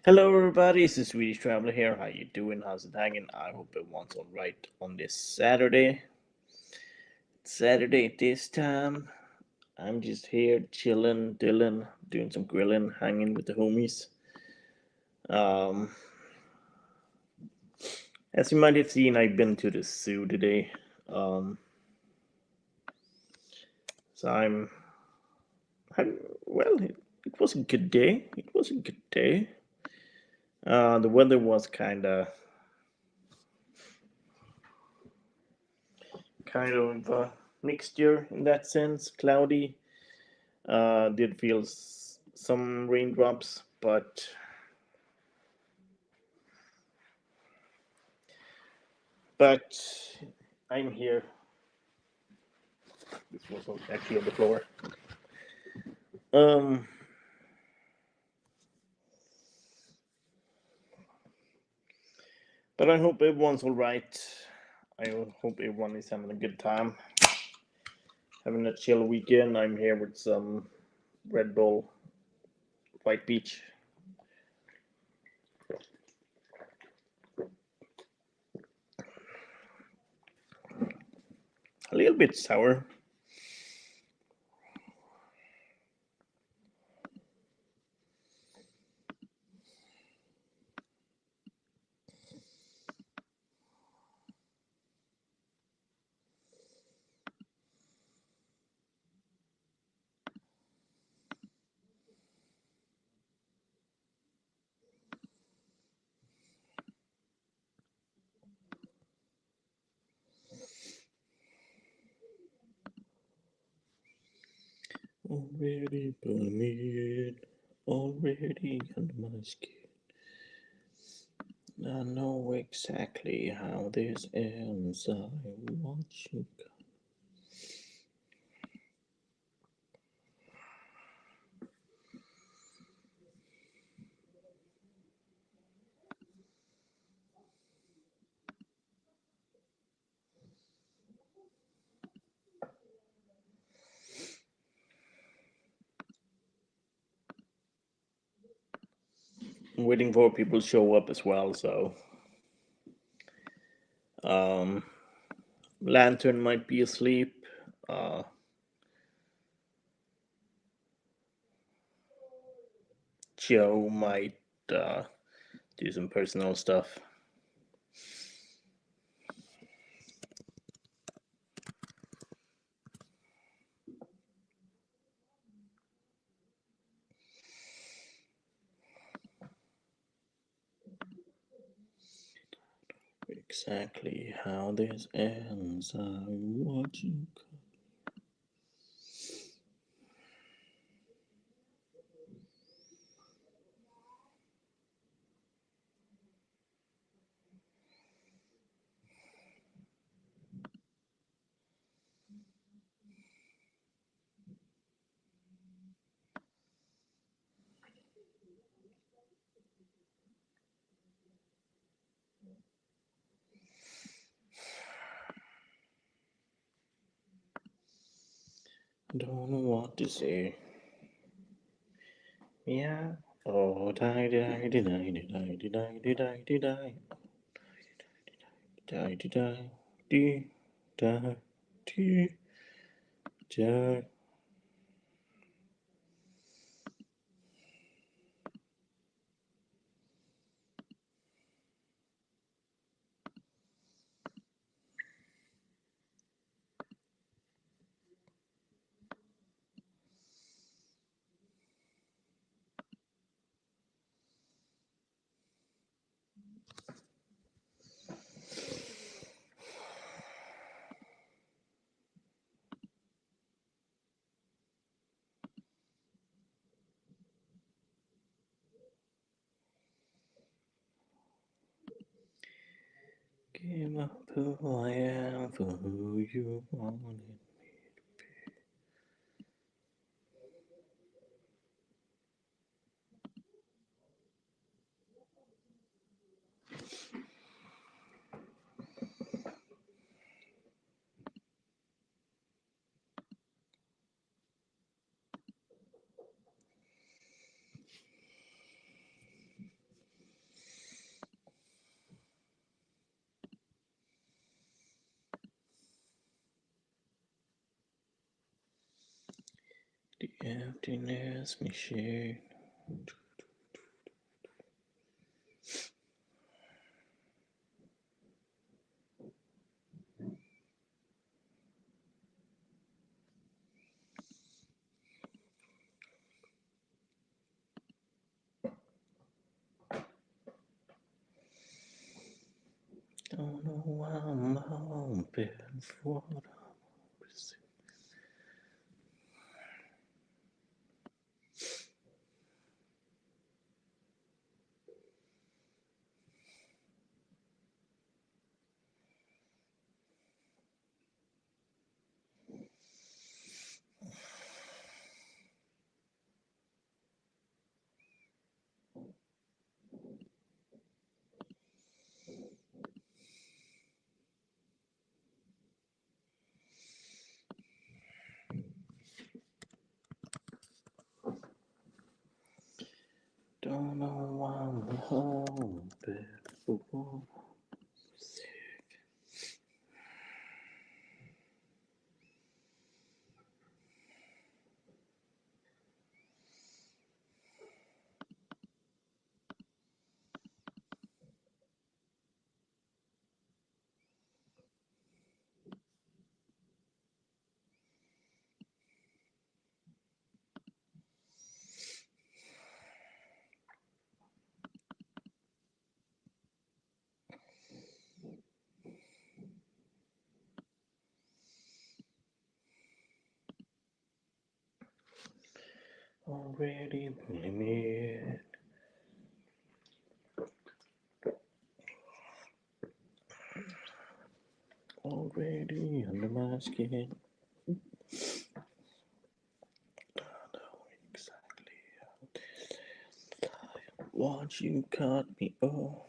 Hello everybody, it's the Swedish Traveler here. How you doing? How's it hanging? I hope everyone's alright on this Saturday. It's Saturday this time. I'm just here chilling, doing some grilling, hanging with the homies. Um, as you might have seen, I've been to the zoo today. Um, so I'm well. It was a good day. It was a good day. The weather was kind of mixture in that sense, cloudy. Did feel some raindrops, but I'm here. This was actually on the floor. Um, but I hope everyone's all right. I hope everyone is having a good time, having a chill weekend. I'm here with some Red Bull White Peach. A little bit sour. Already burning, already under my skin. I know exactly how this ends. I watch you. I'm waiting for people to show up as well. So, um, Lantern might be asleep. Uh, Joe might uh, do some personal stuff. Exactly how this ends, I'm watching. Don't know what to say. Yeah. Oh, die, die, die, die, die, die, die, die, die, die, die, die, die, die, die, die, die. Give up who I am for who you wanted. Emptiness machine. Don't know why I'm hoping for what I'm receiving. Don't know why I'm hoping for what I'm receiving. Already pulling me in. Already under my skin. Don't know exactly what you cut me off.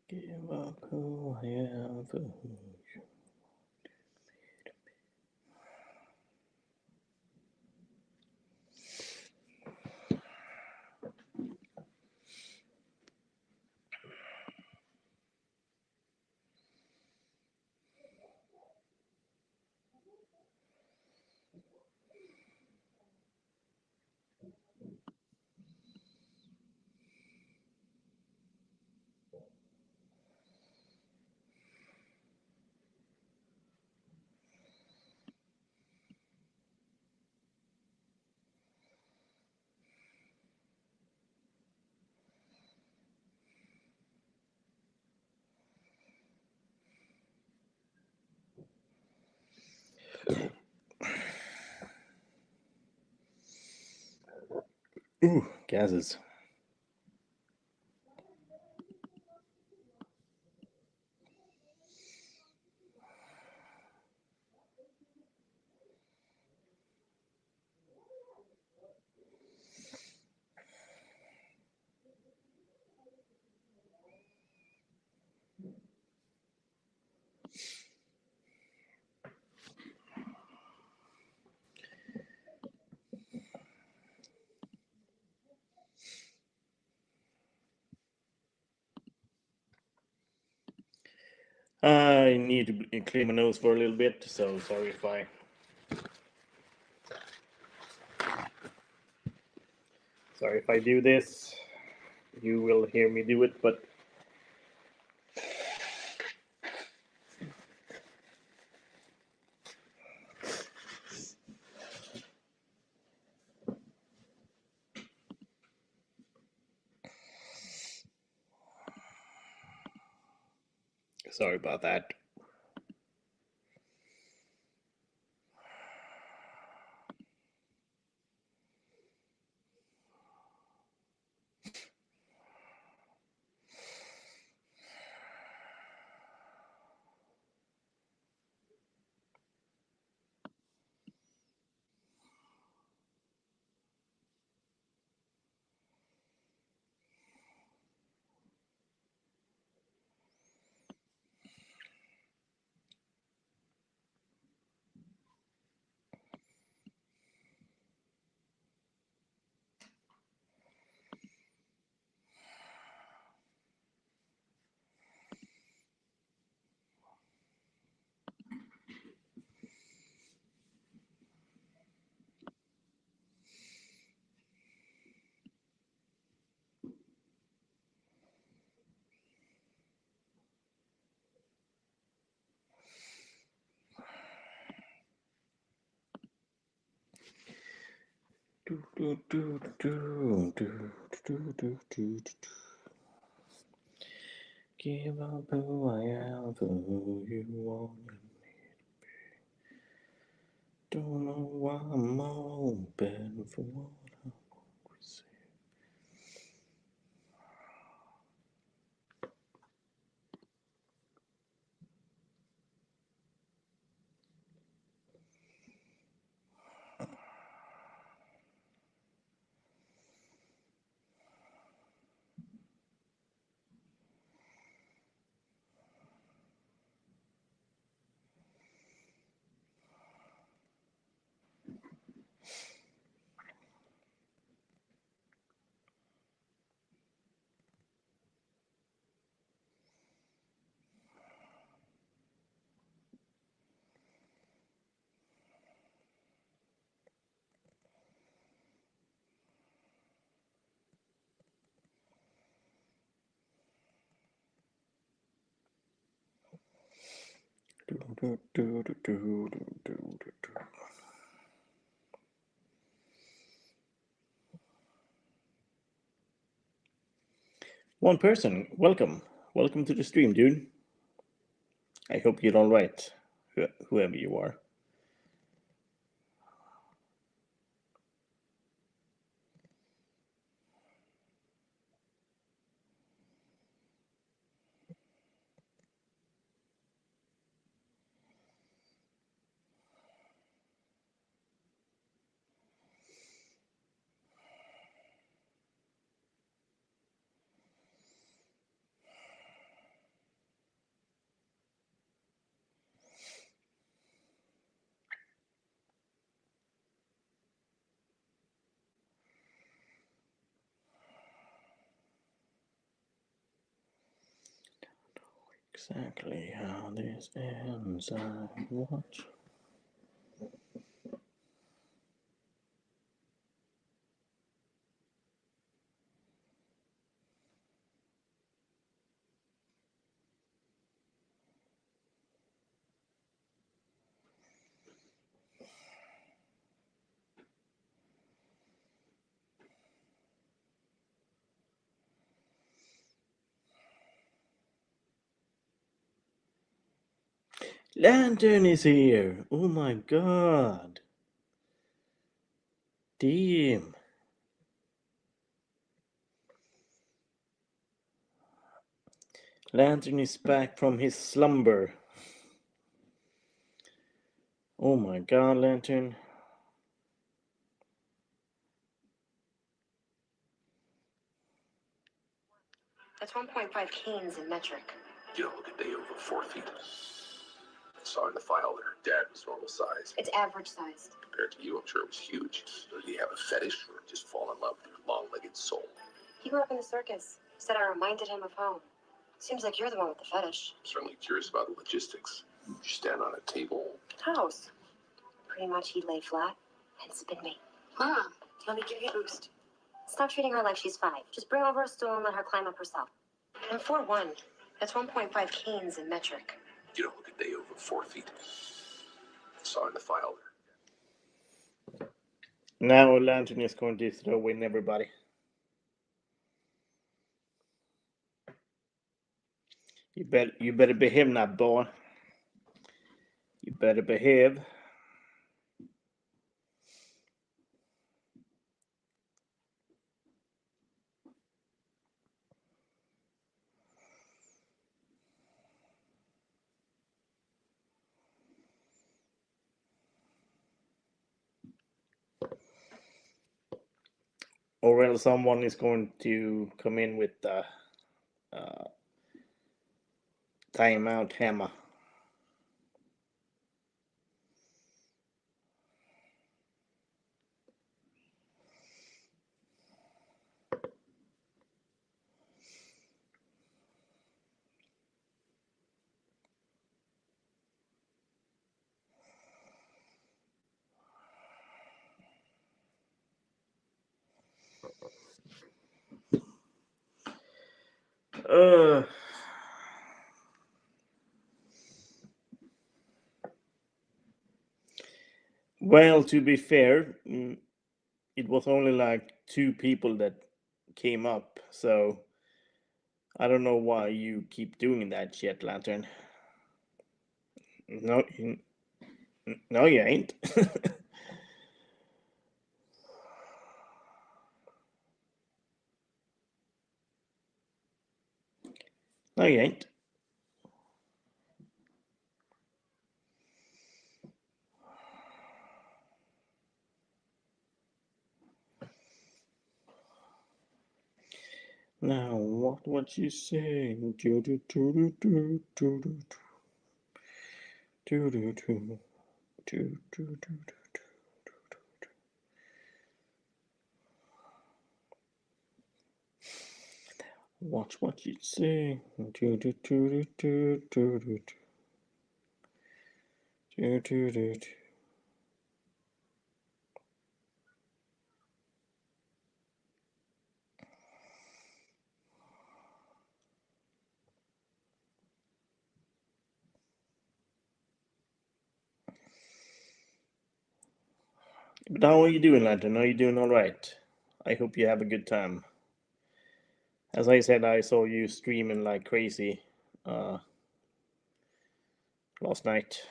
Give up who I am for who you. Ooh, gases. I need to clear my nose for a little bit, so sorry if I do this. You will hear me do it, but sorry about that. Give up who I am for who you want me. Don't know why I'm open for what I want to say. One person, welcome. Welcome to the stream, dude. I hope you're all right, whoever you are. Exactly how this ends, I watch. Lantern is here! Oh my god! Damn! Lantern is back from his slumber. Oh my god, Lantern. That's 1.5 canes in metric. You don't look a day over 4 feet. Saw in the file that her dad was normal size. It's average sized. Compared to you, I'm sure it was huge. So did he have a fetish or just fall in love with your long-legged soul? He grew up in the circus. Said I reminded him of home. Seems like you're the one with the fetish. I'm certainly curious about the logistics. You stand on a table. House. Pretty much he'd lay flat and spin me. Mom, let me give you a boost. Stop treating her like she's 5. Just bring over a stool and let her climb up herself. I'm 4'1". That's 1.5 canes in metric. You don't look a day over 4 feet. Saw in the file there. Now Lantern is going to throw in everybody. You better behave now, boy. You better behave. Or else someone is going to come in with the timeout hammer. Well, to be fair, it was only like 2 people that came up, so I don't know why you keep doing that shit, Lantern. No, no, you ain't. No, you ain't. Now, what you say? Do do do do do do do do do do do do do. Watch what you say. Do do do do do do do do do. But how are you doing, Lantern? Are you doing all right? I hope you have a good time. As I said, I saw you streaming like crazy last night.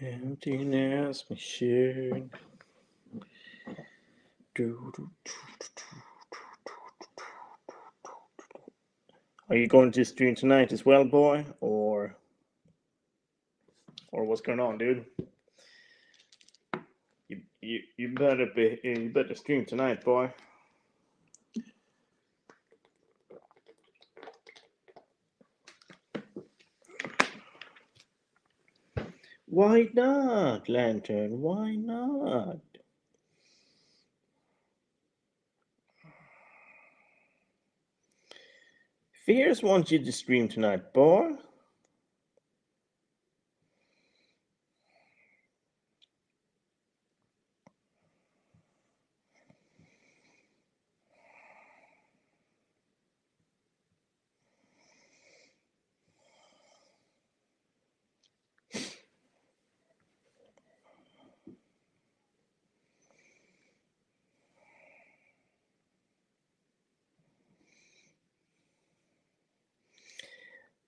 Emptiness machine. Are you going to stream tonight as well, boy, or what's going on, dude? You better stream tonight, boy. Why not, Lantern? Why not? Fierce wants you to stream tonight, boy.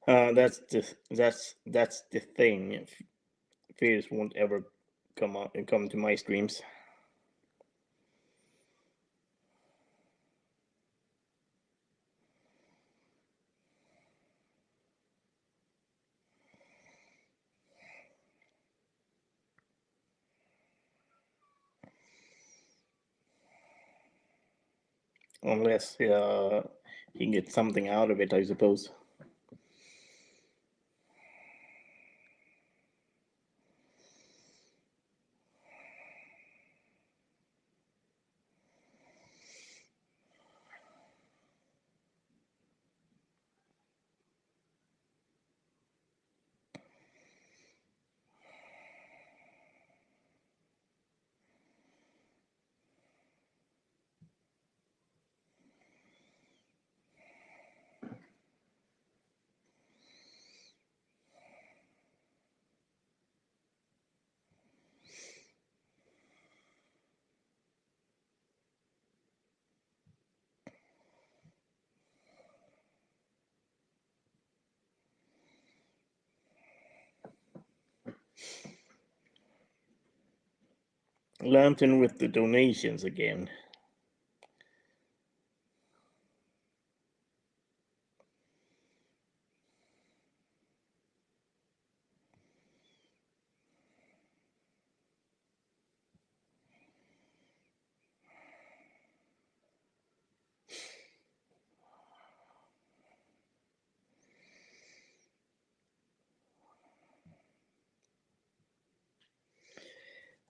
That's the thing. Fierce won't ever come to my streams. Unless he gets something out of it, I suppose. Lantern with the donations again.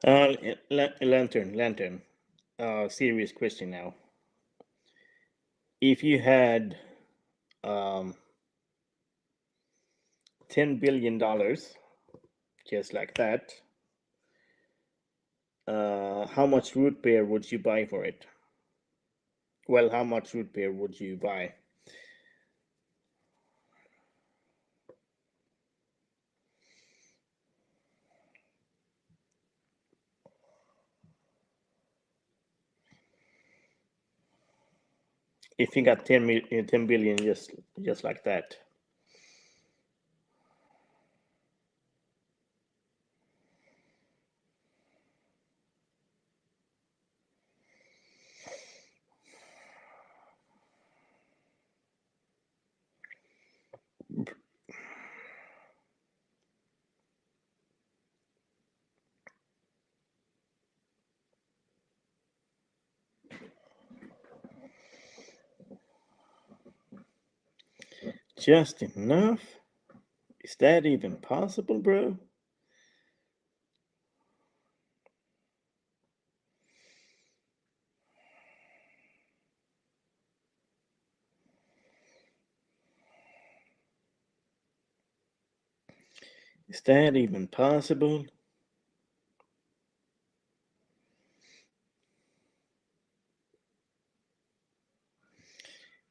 Lantern. Serious question now. If you had um, $10 billion, just like that, how much root beer would you buy for it? Well, how much root beer would you buy? If you got 10 billion just like that. Just enough? Is that even possible, bro? Is that even possible?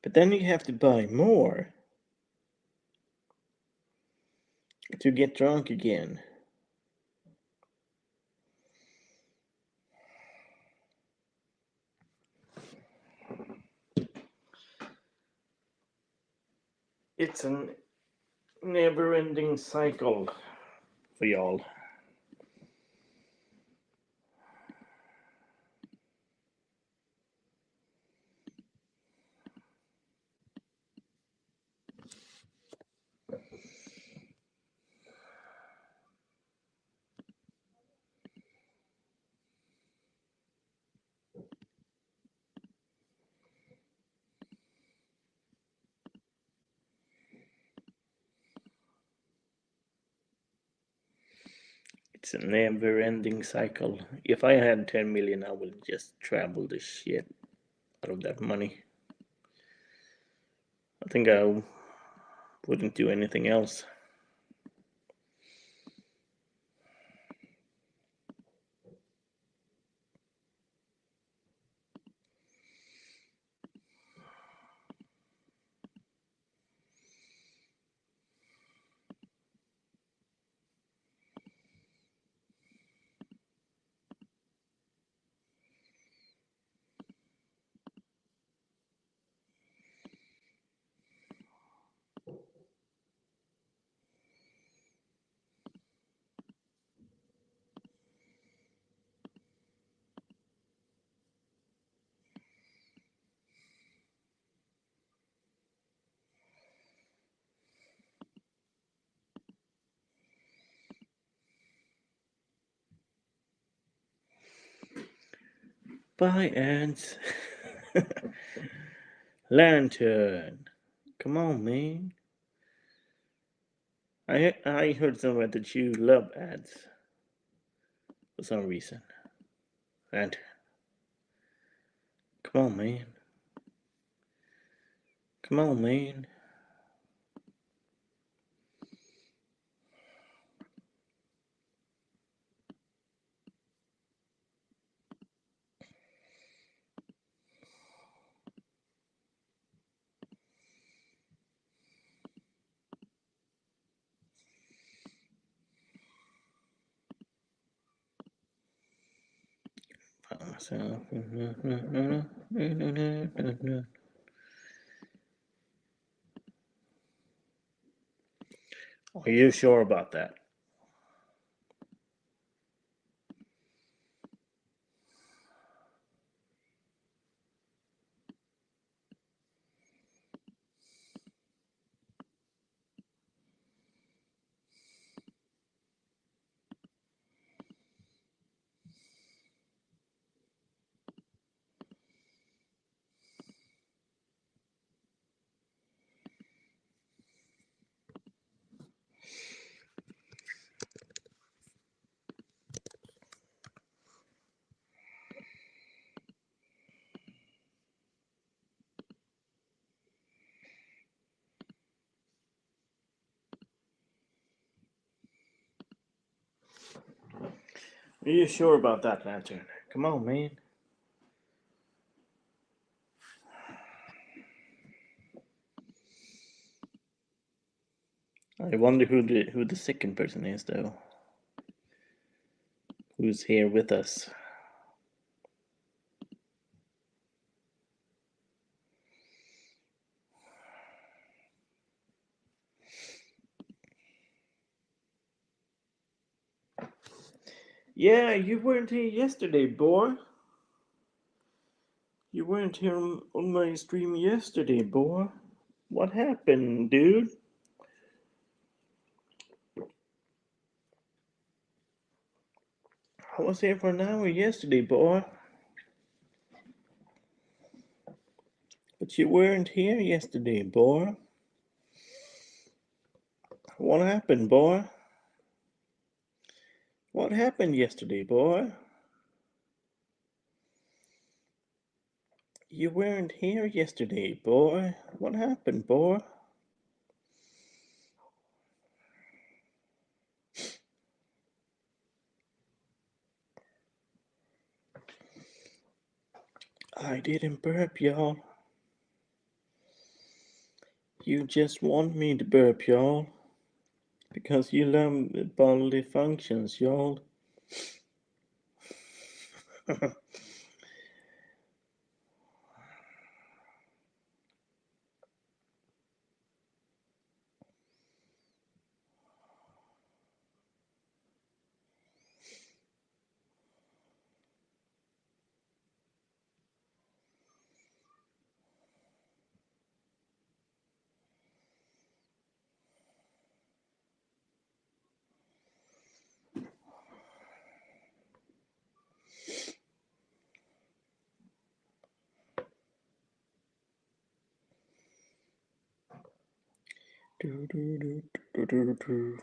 But then you have to buy more to get drunk again. It's a never-ending cycle for y'all. It's a never-ending cycle. If I had 10 million, I would just travel the shit out of that money. I think I wouldn't do anything else. Bye, ants. Lantern. Come on, man. I heard somewhere that you love ads for some reason. Lantern. Come on, man. Come on, man. Are you sure about that? Are you sure about that, Lantern? Come on, man. I wonder who the second person is, though. Who's here with us? Yeah, you weren't here yesterday, boy. You weren't here on my stream yesterday, boy. What happened, dude? I was here for an hour yesterday, boy. But you weren't here yesterday, boy. What happened, boy? What happened yesterday, boy? You weren't here yesterday, boy. What happened, boy? I didn't burp, y'all. You just want me to burp, y'all. Because you love bodily functions, y'all. Do, do, do, do, do, do.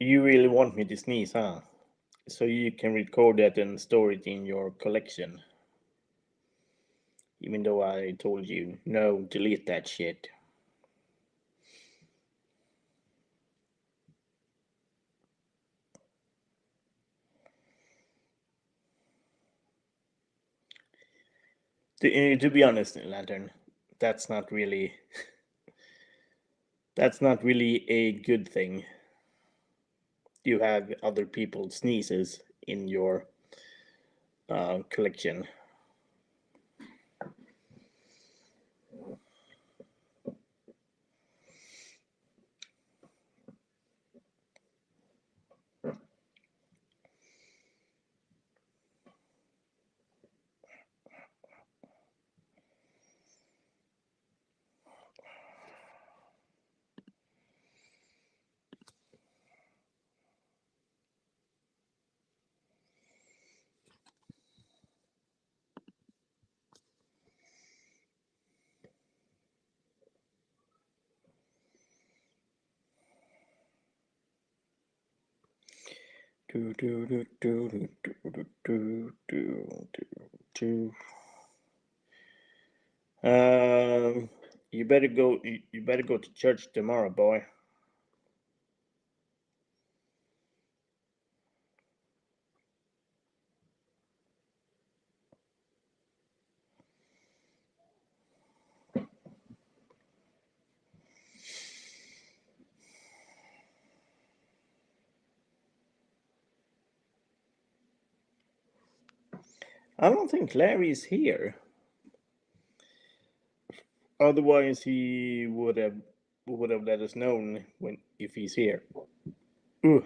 You really want me to sneeze, huh? So you can record that and store it in your collection. Even though I told you, no, delete that shit. To be honest, Lantern, that's not really a good thing. You have other people's sneezes in your collection. Do do do do do do do do do do. You better go. You better go to church tomorrow, boy. I don't think Larry's here. Otherwise, he would have let us know when if he's here. Ooh.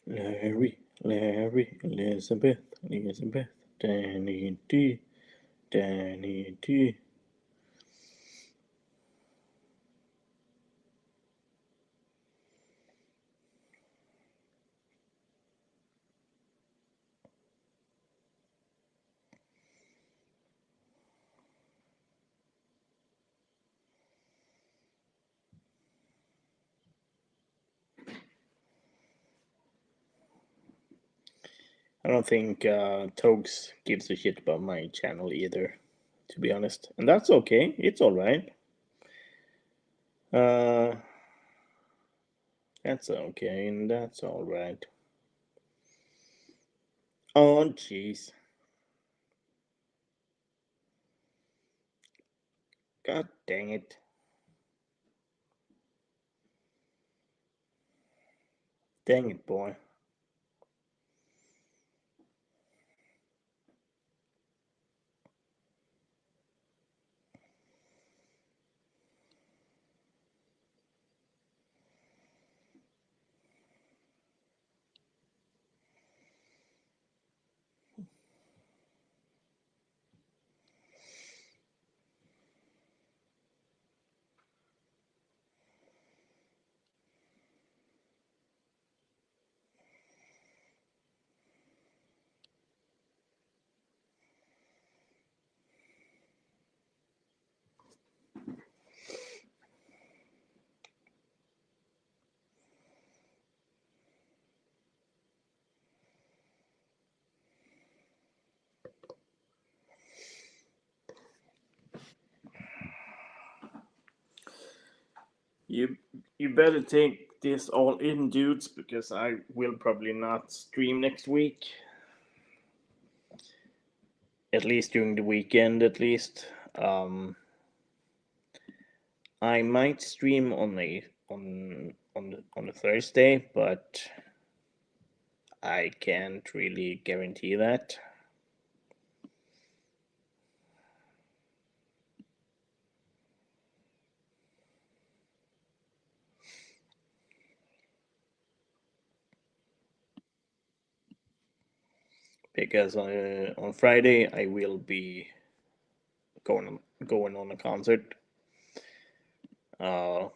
Larry, Elizabeth, Danny D, Danny D. I don't think Togs gives a shit about my channel either, to be honest. And that's okay. It's alright. That's okay, and that's alright. Oh, jeez. God dang it. Dang it, boy. You better take this all in, dudes, because I will probably not stream next week. At least during the weekend, at least. I might stream on a Thursday, but I can't really guarantee that. Because on Friday I will be going on a concert,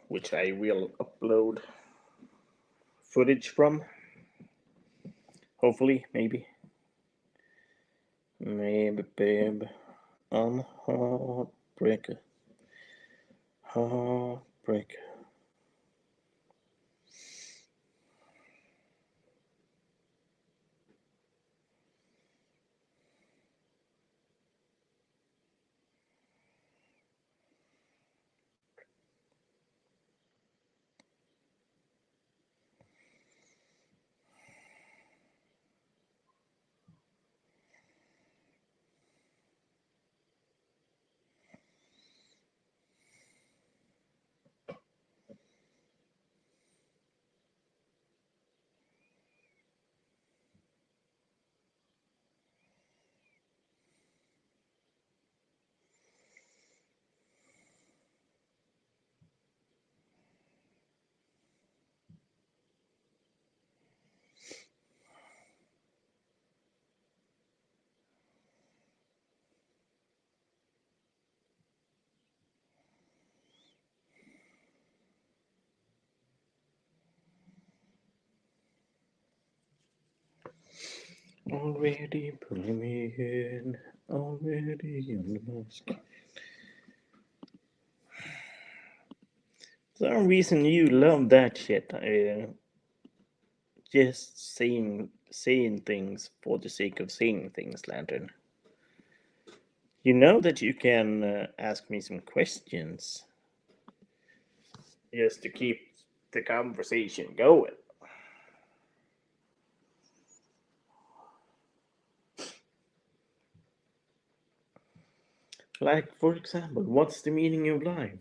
which I will upload footage from. Hopefully, maybe, babe. Heartbreaker, heartbreaker. Already pulling me in, already in the mask. For some reason you love that shit. Just saying things for the sake of saying things, Lantern. You know that you can ask me some questions just to keep the conversation going. Like, for example, what's the meaning of life?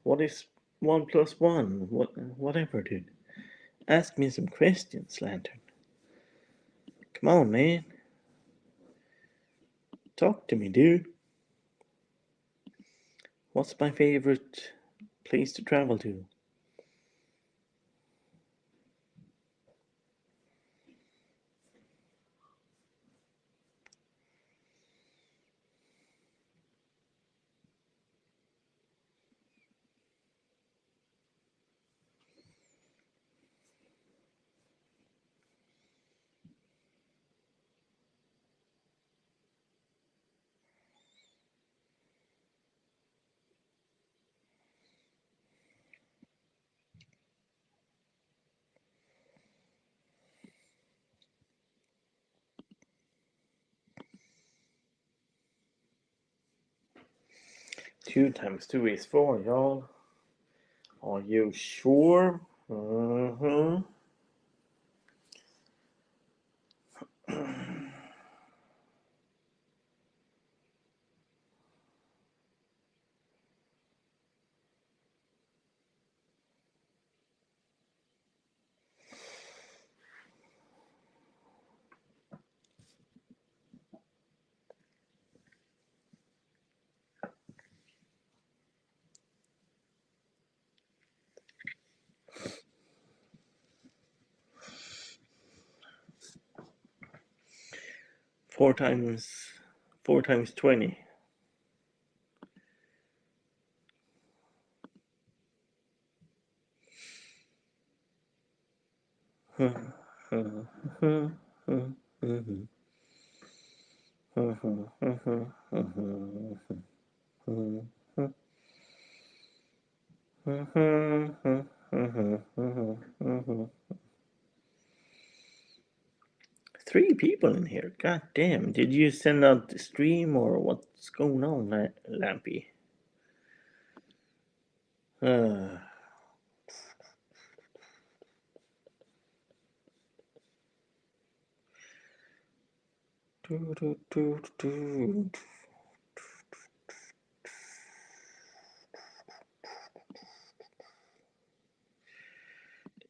What is 1 plus 1? Whatever, dude. Ask me some questions, Lantern. Come on, man. Talk to me, dude. What's my favorite place to travel to? 2 times 2 is 4, y'all. Are you sure? Mm-hmm. Four times 20. Three people in here. God damn. Did you send out the stream or what's going on, Lampy?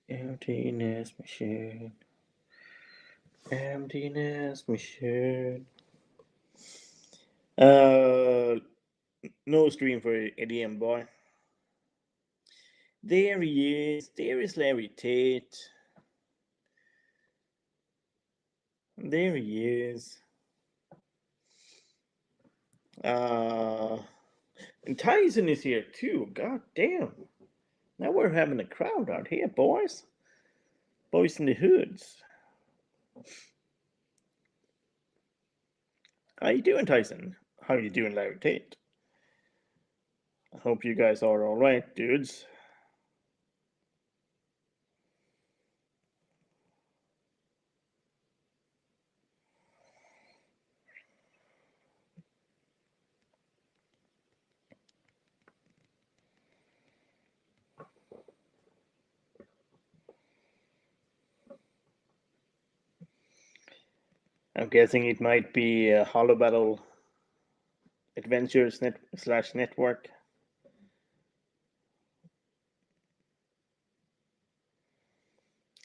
Emptiness machine. Emptiness machine. No stream for ADM boy. There he is. There is Larry Tate. There he is. And Tyson is here too. God damn. Now we're having a crowd out here, boys. Boys in the hoods. How you doing, Tyson? How you doing, Larry Tate? I hope you guys are all right, dudes. I'm guessing it might be a Hollow Battle Adventures / Network.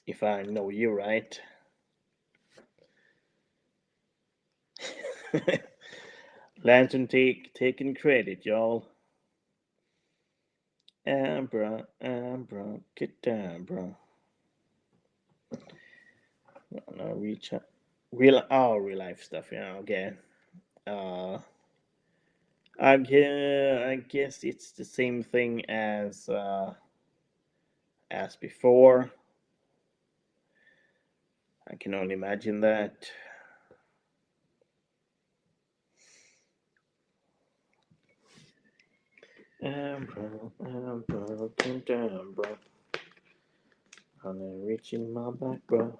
If I know you right. Lantern taking credit, y'all. Ambra, Kadabra. No, real life stuff, yeah, okay. I guess it's the same thing as before. I can only imagine that. Ambra, Kadabra. I'm reaching my back, bro.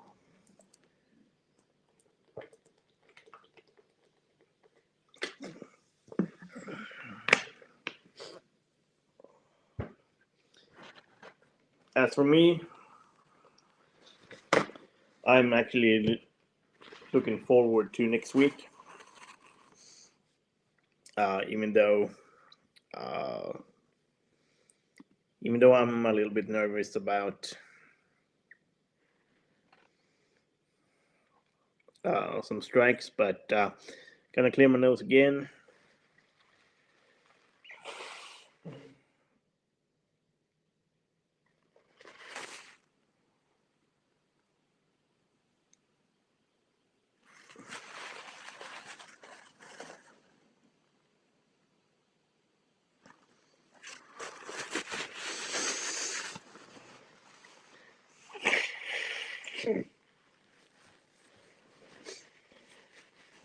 As for me, I'm actually looking forward to next week. Even though I'm a little bit nervous about some strikes, but gonna clear my nose again.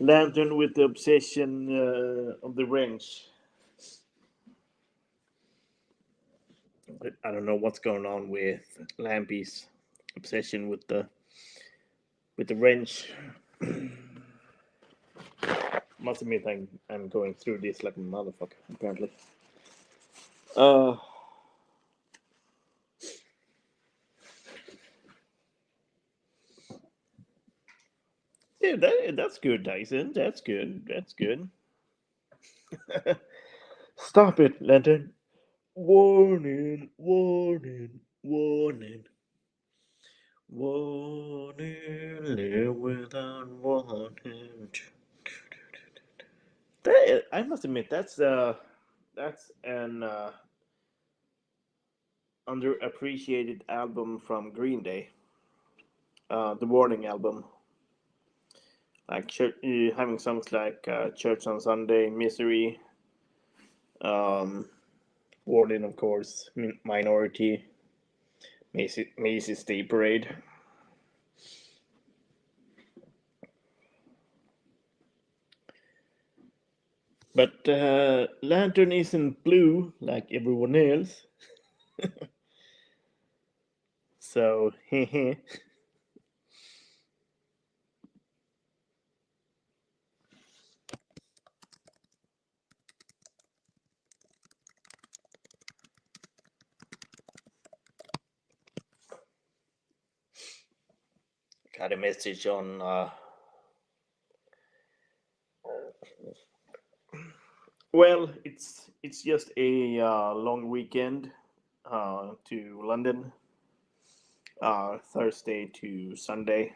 Lantern with the obsession of the wrench. I don't know what's going on with Lampy's obsession with the wrench. Must admit, I'm going through this like a motherfucker, apparently. Uh, yeah, that's good, Tyson. That's good. That's good. Stop it, Lantern. Warning, warning, warning. Warning, live without warning. I must admit, that's an underappreciated album from Green Day. The Warning album. Like having songs like Church on Sunday, Misery, um, Warden, of course, Minority, Macy's Day Parade. But Lantern isn't blue like everyone else, so heh. Got a message on. Well, it's just a long weekend to London, Thursday to Sunday.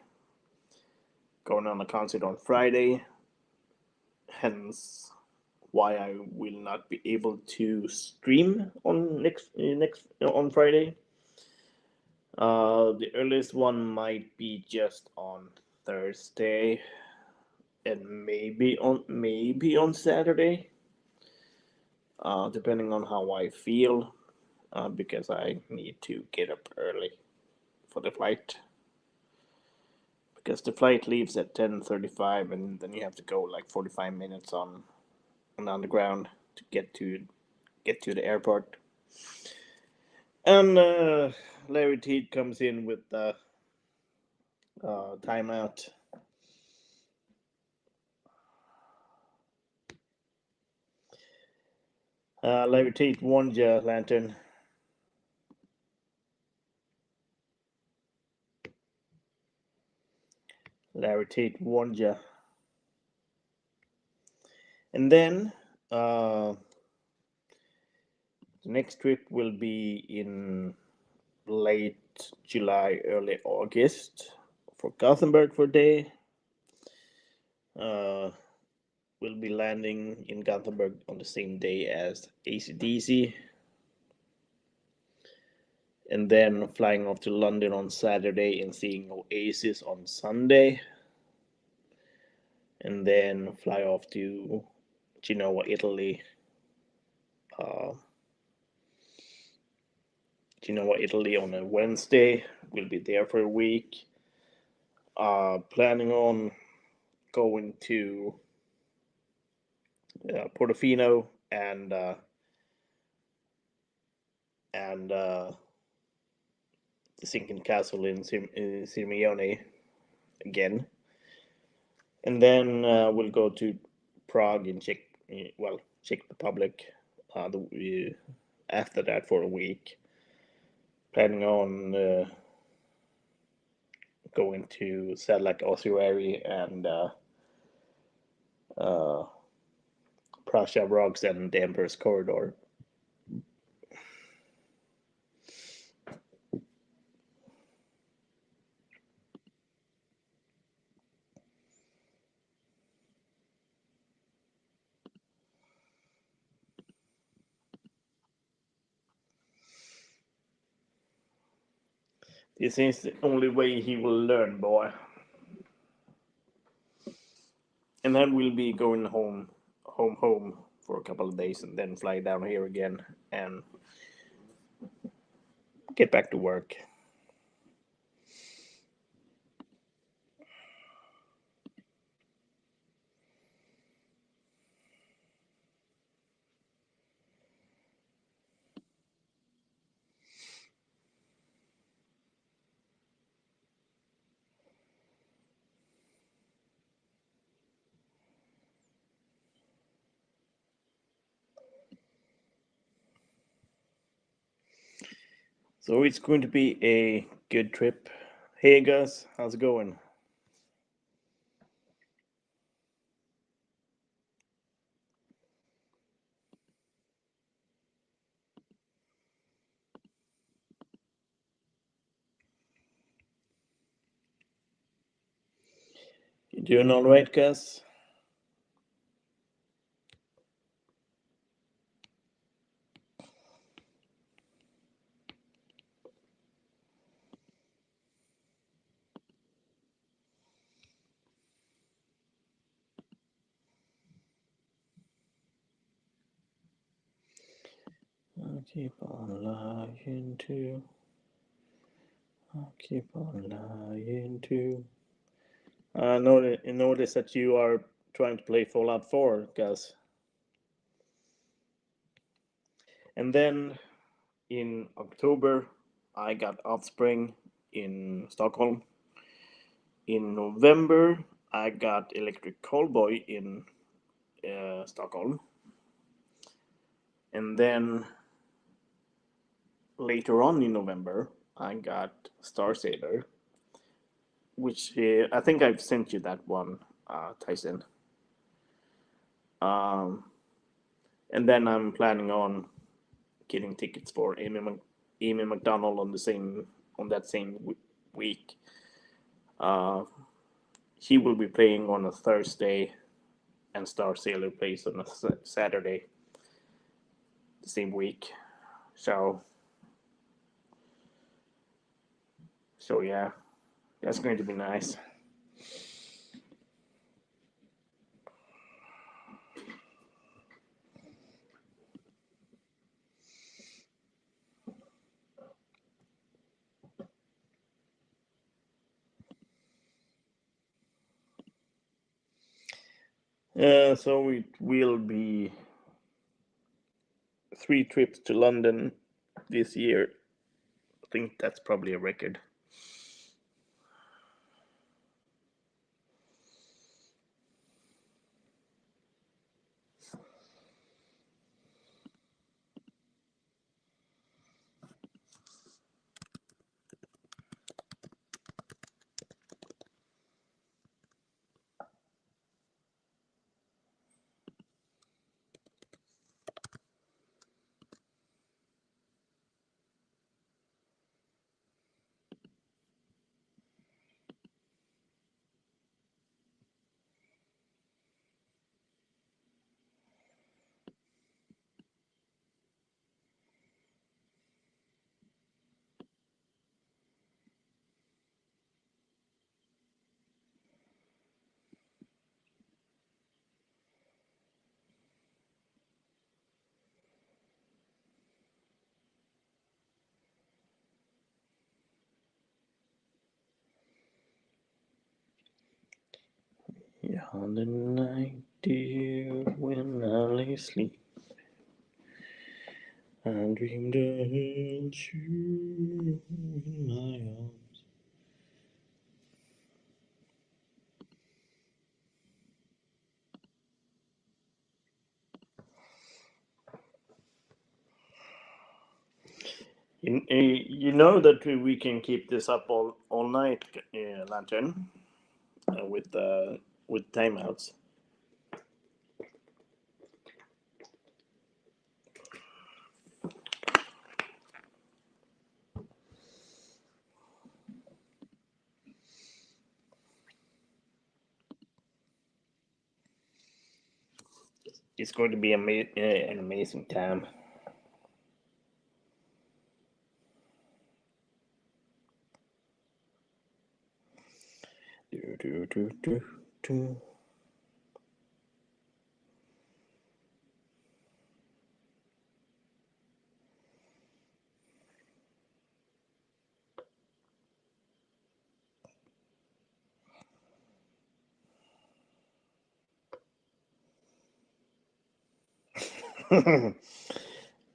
Going on a concert on Friday, hence why I will not be able to stream on next on Friday. The earliest one might be just on Thursday, and maybe on Saturday, depending on how I feel, because I need to get up early for the flight. Because the flight leaves at 10:35, and then you have to go like 45 minutes on the underground to get to the airport. And Larry Teed comes in with the timeout. Larry Tate warned ya, Lantern. Larry Tate warned ya. And then the next trip will be in late July, early August for Gothenburg for a day. Uh, we'll be landing in Gothenburg on the same day as AC/DC. And then flying off to London on Saturday and seeing Oasis on Sunday. And then fly off to Genoa, Italy. Uh, Italy on a Wednesday. We'll be there for a week. Planning on going to Portofino and the sinking castle in Sirmione again, and then we'll go to Prague and Czech Republic. After that for a week, planning on going to Sadlak Ossuary and uh, Prussia Rocks and the Emperor's Corridor. This is the only way he will learn, boy. And then we'll be going home for a couple of days, and then fly down here again and get back to work. So it's going to be a good trip. Hey guys, how's it going? You doing all right, guys? I'll keep on lying to. I'll keep on lying to. I notice that you are trying to play Fallout 4, guys. And then in October, I got Offspring in Stockholm. In November, I got Electric Callboy in Stockholm. And then later on in November, I got Star Sailor, which I think I've sent you that one, Tyson. Um, and then I'm planning on getting tickets for Amy McDonald on that same week. Uh, he will be playing on a Thursday, and Star Sailor plays on a Saturday, the same week. So, yeah, that's going to be nice. So it will be 3 trips to London this year. I think that's probably a record. Yeah, on the night, dear, when I lay asleep, I dreamed I held you in my arms. You know that we can keep this up all night, Lantern, with timeouts. It's going to be an amazing time. Do, do, do, do, do.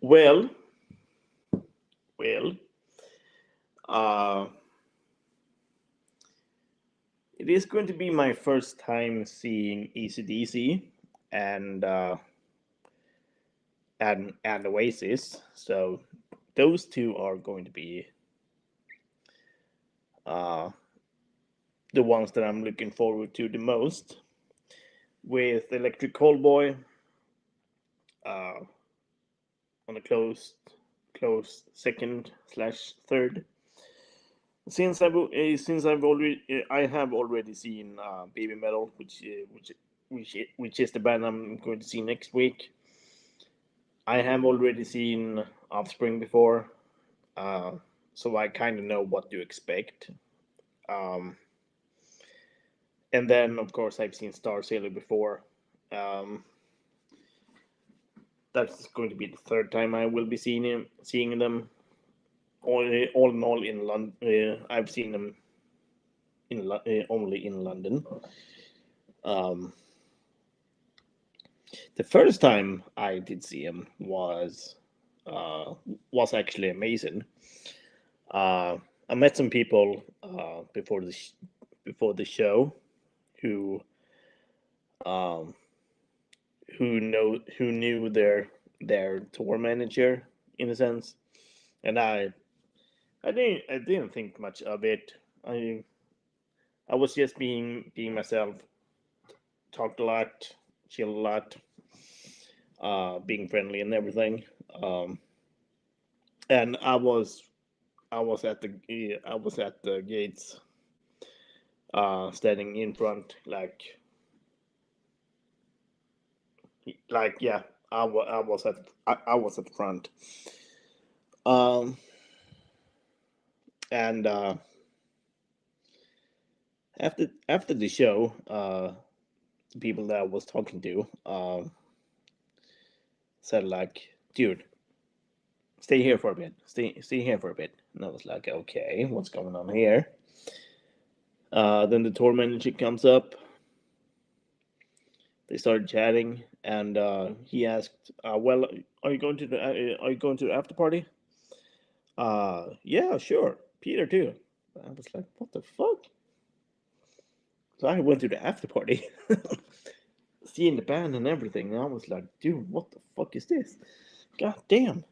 Well, well, uh, it is going to be my first time seeing ECDC and and Oasis. So those two are going to be the ones that I'm looking forward to the most. With Electric Callboy on a close second slash third. Since I've already I have already seen Baby Metal, which is the band I'm going to see next week. I have already seen Offspring before, uh, so I kind of know what to expect. Um, and then, of course, I've seen Star Sailor before. Um, that's going to be the third time I will be seeing them. All in all, in London, I've seen them only in London. Um, the first time I did see him was actually amazing. I met some people before the show who um, who knew their tour manager in a sense, and I didn't think much of it. I was just being myself, talked a lot, chilled a lot, being friendly and everything. Um, and I was at the gates, standing in front, yeah, I was at the front. Um, and after the show, the people that I was talking to said like, "Dude, stay here for a bit. Stay here for a bit." And I was like, "Okay, what's going on here?" Then the tour manager comes up. They started chatting, and he asked, "Well, are you going to the after party?" Yeah, sure. Peter too. I was like, "What the fuck?" So I went to the after party, seeing the band and everything. And I was like, "Dude, what the fuck is this? God damn!"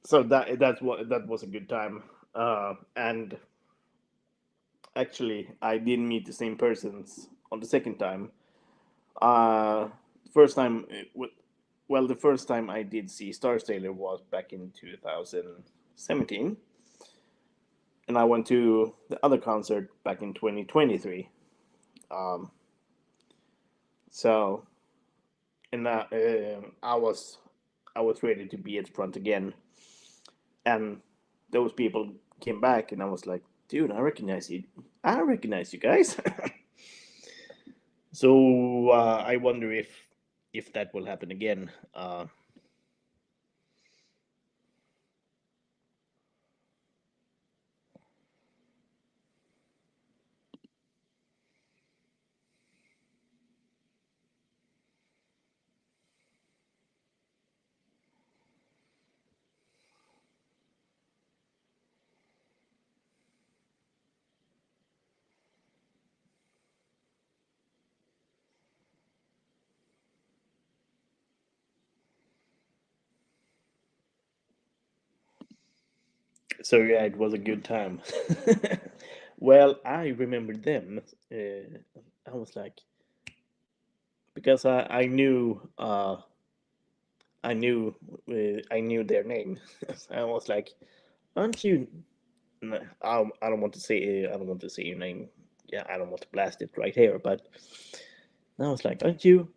So that was a good time. And actually, I didn't meet the same persons on the second time. Uh, first time, well, the first time I did see Star Sailor was back in 2017, and I went to the other concert back in 2023. Um, so, and I was ready to be at the front again, and those people came back, and I was like, "Dude, I recognize you. I recognize you guys." So I wonder if that will happen again. So yeah, it was a good time. Well, I remember them. I was like, because I knew their name. I was like, "Aren't you?" I don't want to say your name. Yeah, I don't want to blast it right here. But I was like, "Aren't you?"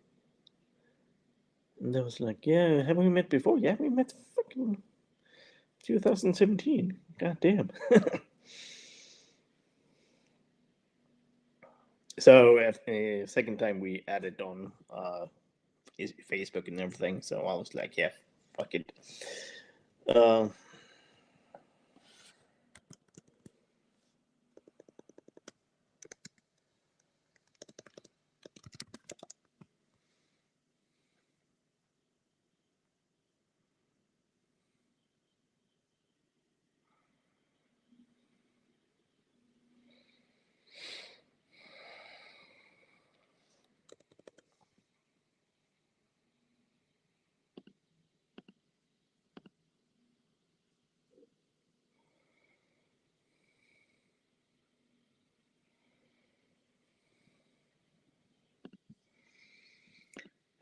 And they was like, "Yeah, have we met before? Yeah, we met fucking 2017. God damn." So second time we added on Facebook and everything. So I was like, yeah, fuck it. Uh,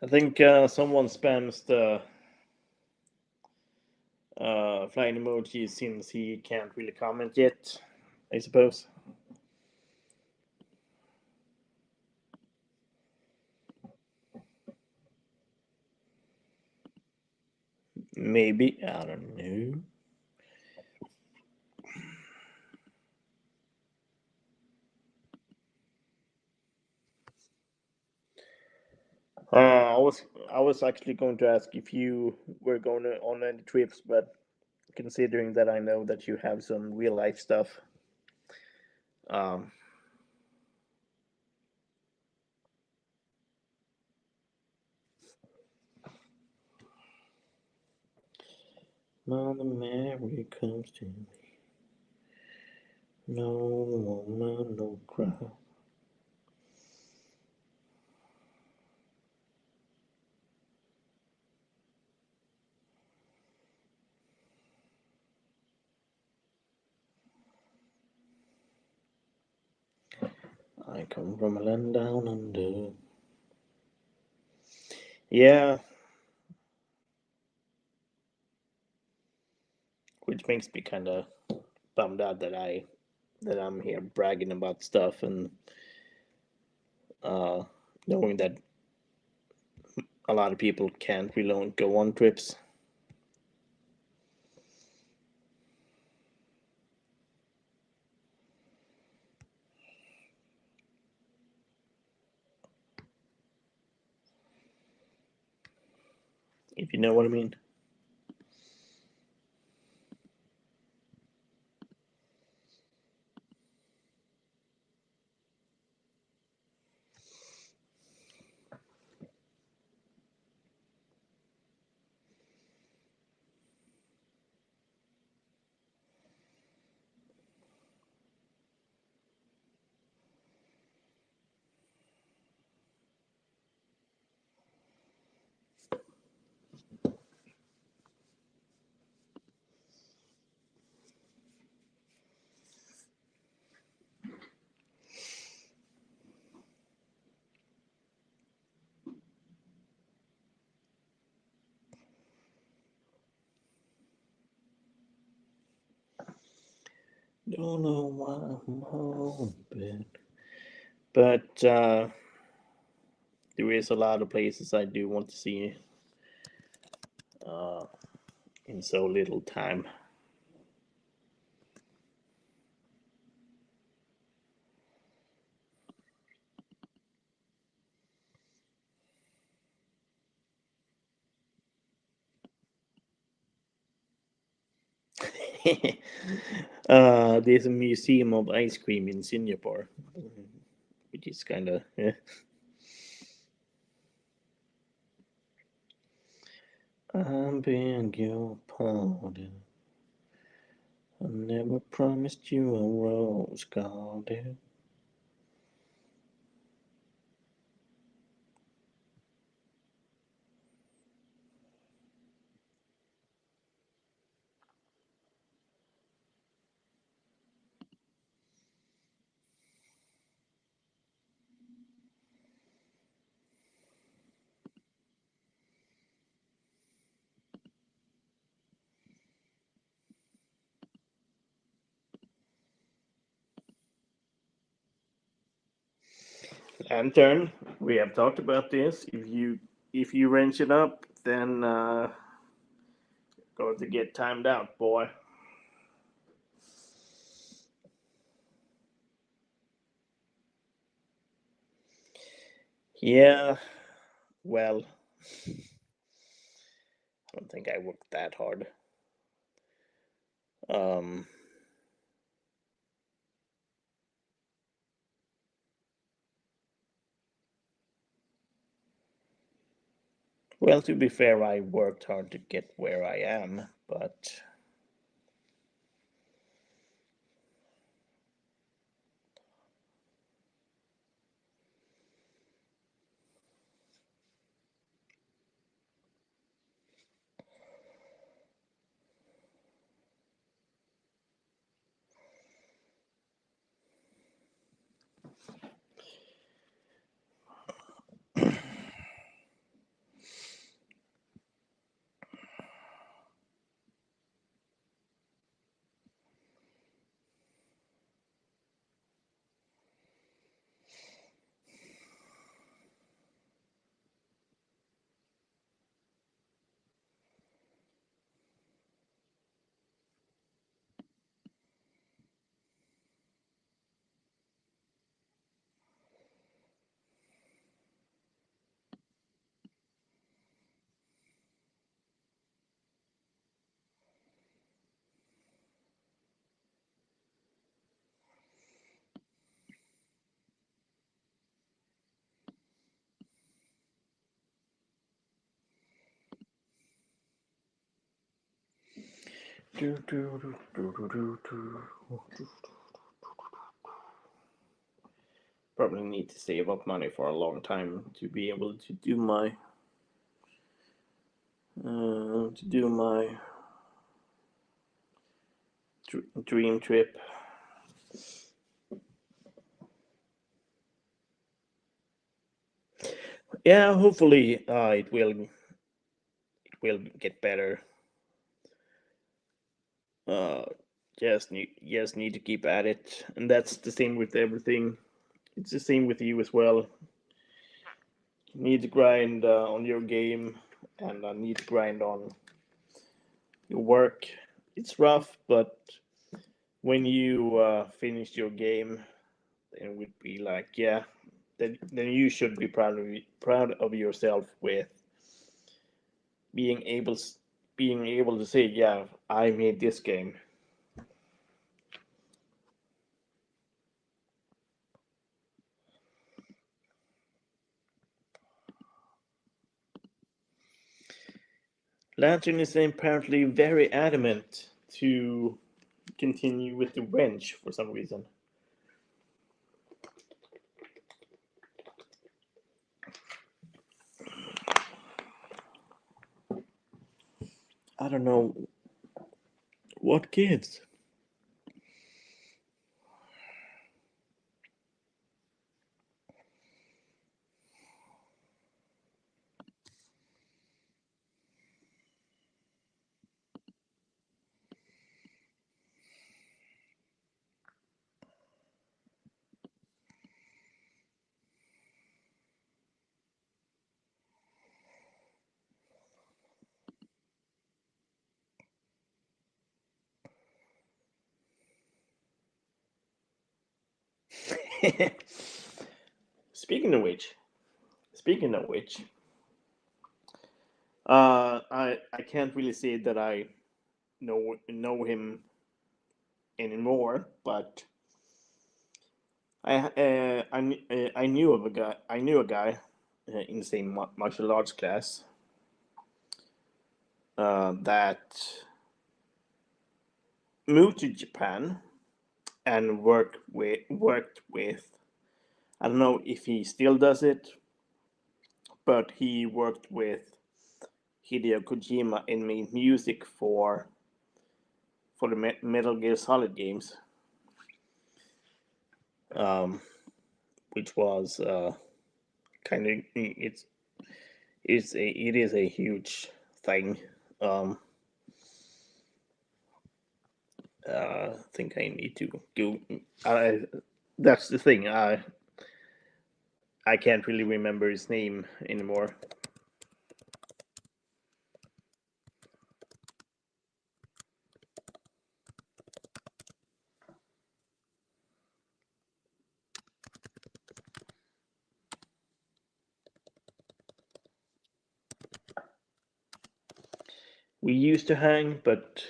I think someone spams the flying emoji since he can't really comment yet, I suppose. Maybe, I don't know. I was actually going to ask if you were going on any trips, but considering that I know that you have some real life stuff, um, Mother Mary comes to me, no woman, no cry. I come from a land down under. Yeah, which makes me kind of bummed out that I'm here bragging about stuff and uh, knowing that a lot of people can't really go on trips. If you know what I mean. Don't know why I'm hoping, but there is a lot of places I do want to see uh, in so little time. There's a museum of ice cream in Singapore, which is kind of yeah. I'm begging your pardon. I never promised you a rose garden. Lantern, we have talked about this. If you wrench it up, then going to get timed out, boy. Yeah, well, I don't think I worked that hard. Um, well, to be fair, I worked hard to get where I am, but Probably need to save up money for a long time to be able to do my dream trip. Yeah, hopefully it will get better. Uh, just need to keep at it, and that's the same with everything. It's the same with you as well. You need to grind on your game, and need to grind on your work. It's rough, but when you finish your game, then it would be like, yeah, then you should be proud of yourself with being able being able to say, yeah, I made this game. Lantern is apparently very adamant to continue with the wrench for some reason. I don't know what gives. speaking of which, speaking of which, I can't really say that I know him anymore, but I knew of a guy. I knew a guy in the same martial arts class that moved to Japan and worked with. I don't know if he still does it, but he worked with Hideo Kojima and made music for the Metal Gear Solid games, um, which was kind of it is a huge thing. Um, I think I need to go. That's the thing. I can't really remember his name anymore. We used to hang, but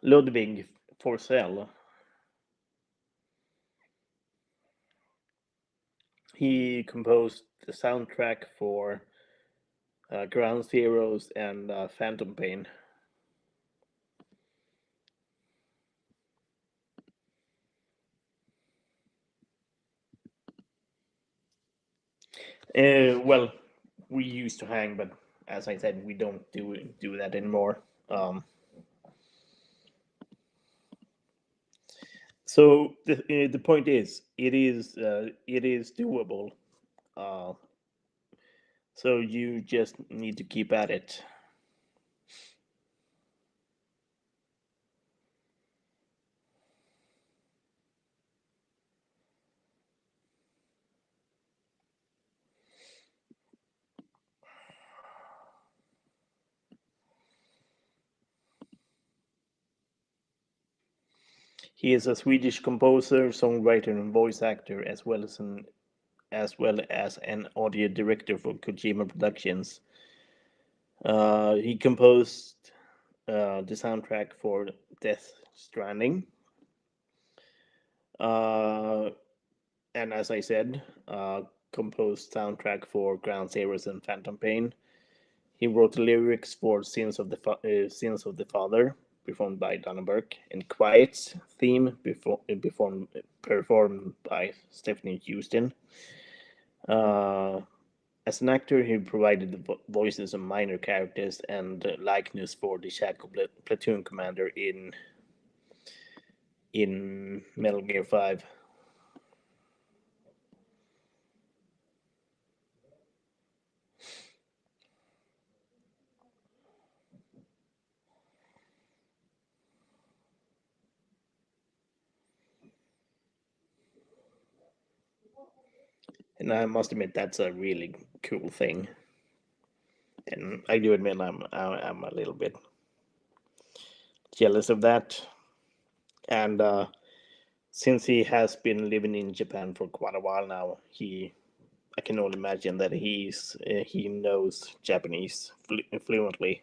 Ludwig Forsell, he composed the soundtrack for Ground Zeroes and Phantom Pain. Well, we used to hang, but as I said, we don't do that anymore. Um, so the point is, it is doable. Uh, so you just need to keep at it. He is a Swedish composer, songwriter, and voice actor, as well as an audio director for Kojima Productions. He composed the soundtrack for Death Stranding, uh, and as I said, composed soundtrack for Ground Zeroes and Phantom Pain. He wrote the lyrics for Sins of the Father, performed by Donna Burke, and Quiet's theme, performed by Stephanie Houston. As an actor, he provided the voices of minor characters and likeness for the Shadow platoon commander in Metal Gear 5. And I must admit, that's a really cool thing. And I do admit I'm a little bit jealous of that. And since he has been living in Japan for quite a while now, I can only imagine that he knows Japanese fluently.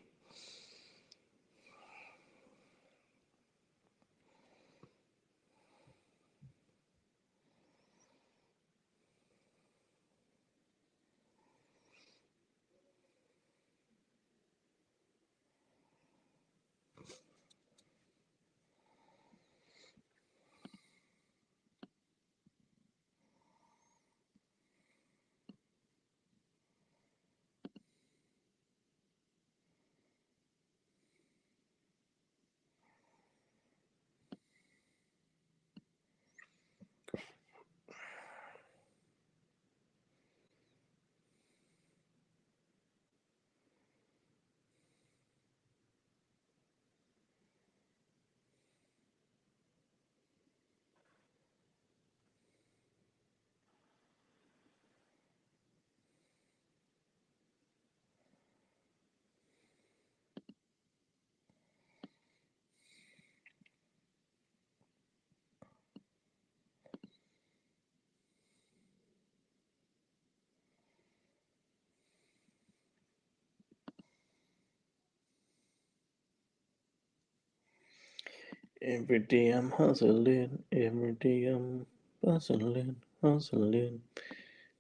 Every day I'm hustling, every day I'm hustling,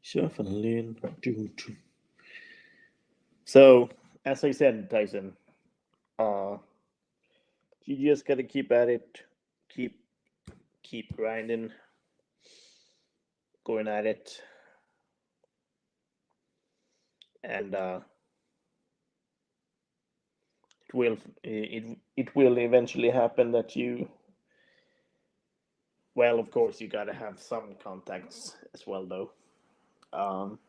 shuffling. So, as I said, Tyson, uh, you just gotta keep at it, keep grinding, going at it, and it will eventually happen that you. Well, of course, you gotta have some contacts as well, though. Um,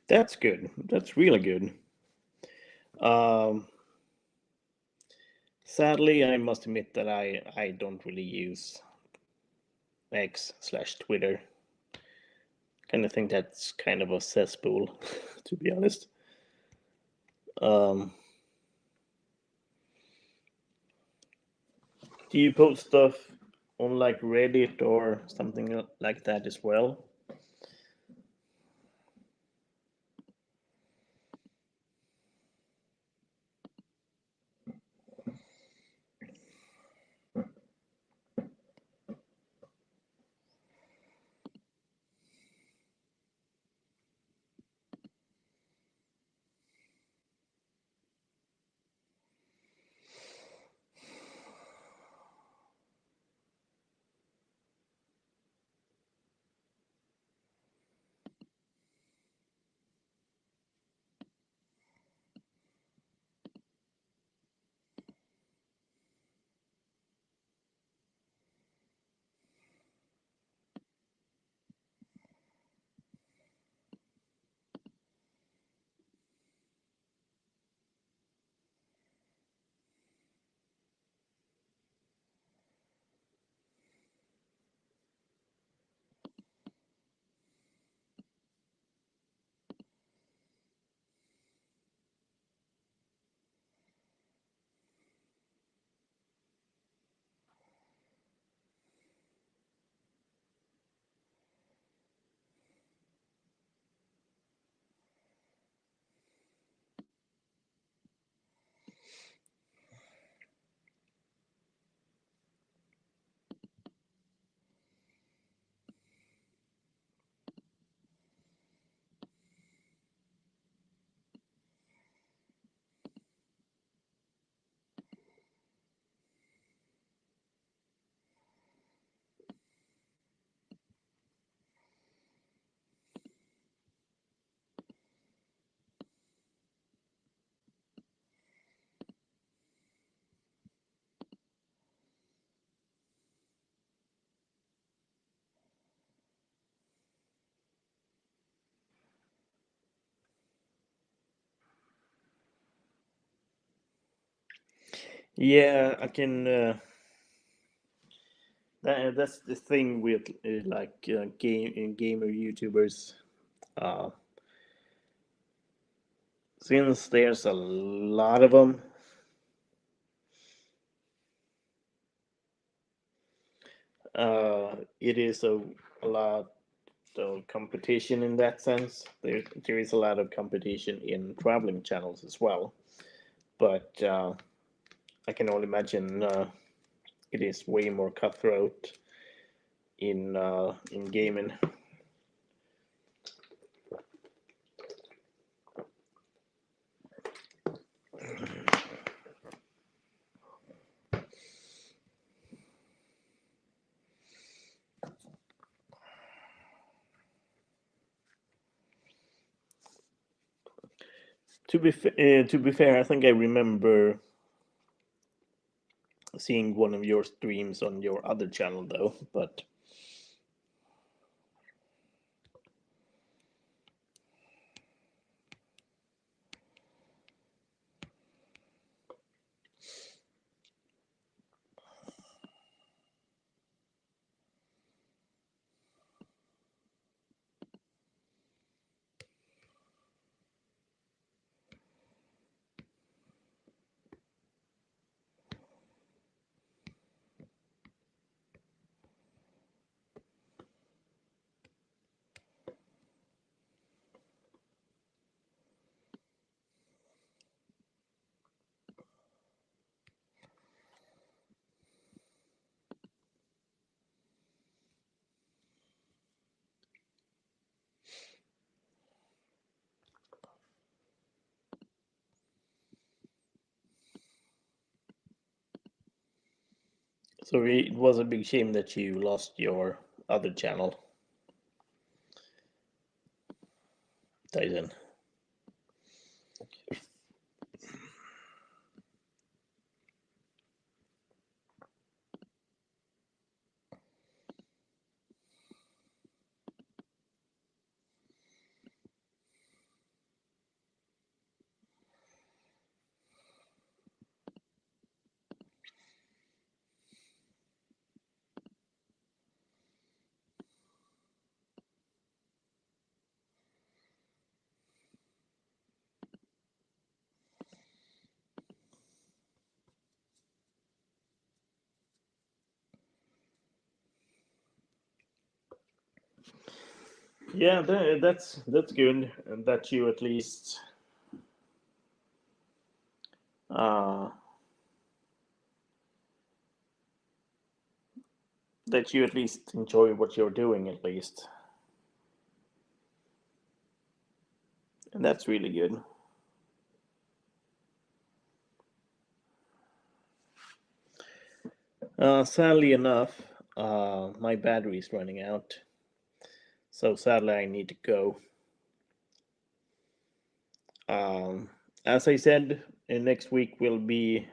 that's good. That's really good. Um, Sadly, I must admit that I don't really use X/Twitter. Kind of think that's kind of a cesspool, to be honest. Um, do you post stuff on like Reddit or something like that as well? Yeah, I can. That's the thing with gamer YouTubers. Uh, since there's a lot of them, it is a lot of competition in that sense. There is a lot of competition in traveling channels as well, but I can only imagine it is way more cutthroat in gaming. To be fair, I think I remember seeing one of your streams on your other channel though, but so it was a big shame that you lost your other channel, Tyson. Yeah, that's good, and that you at least uh, enjoy what you're doing at least, and that's really good. Sadly enough, my battery is running out, so sadly I need to go. As I said, next week will be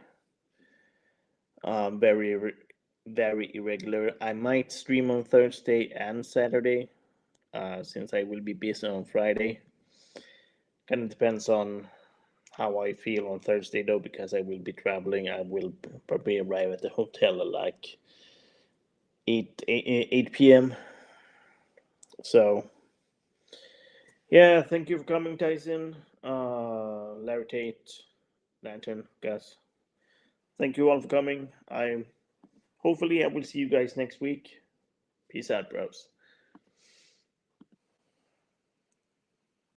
very very irregular. I might stream on Thursday and Saturday, since I will be busy on Friday. Kind of depends on how I feel on Thursday though, because I will be traveling. I will probably arrive at the hotel at like 8 p.m. So yeah, thank you for coming, Tyson. Larry Tate, Lantern, Gus. Thank you all for coming. I hopefully I will see you guys next week. Peace out, bros.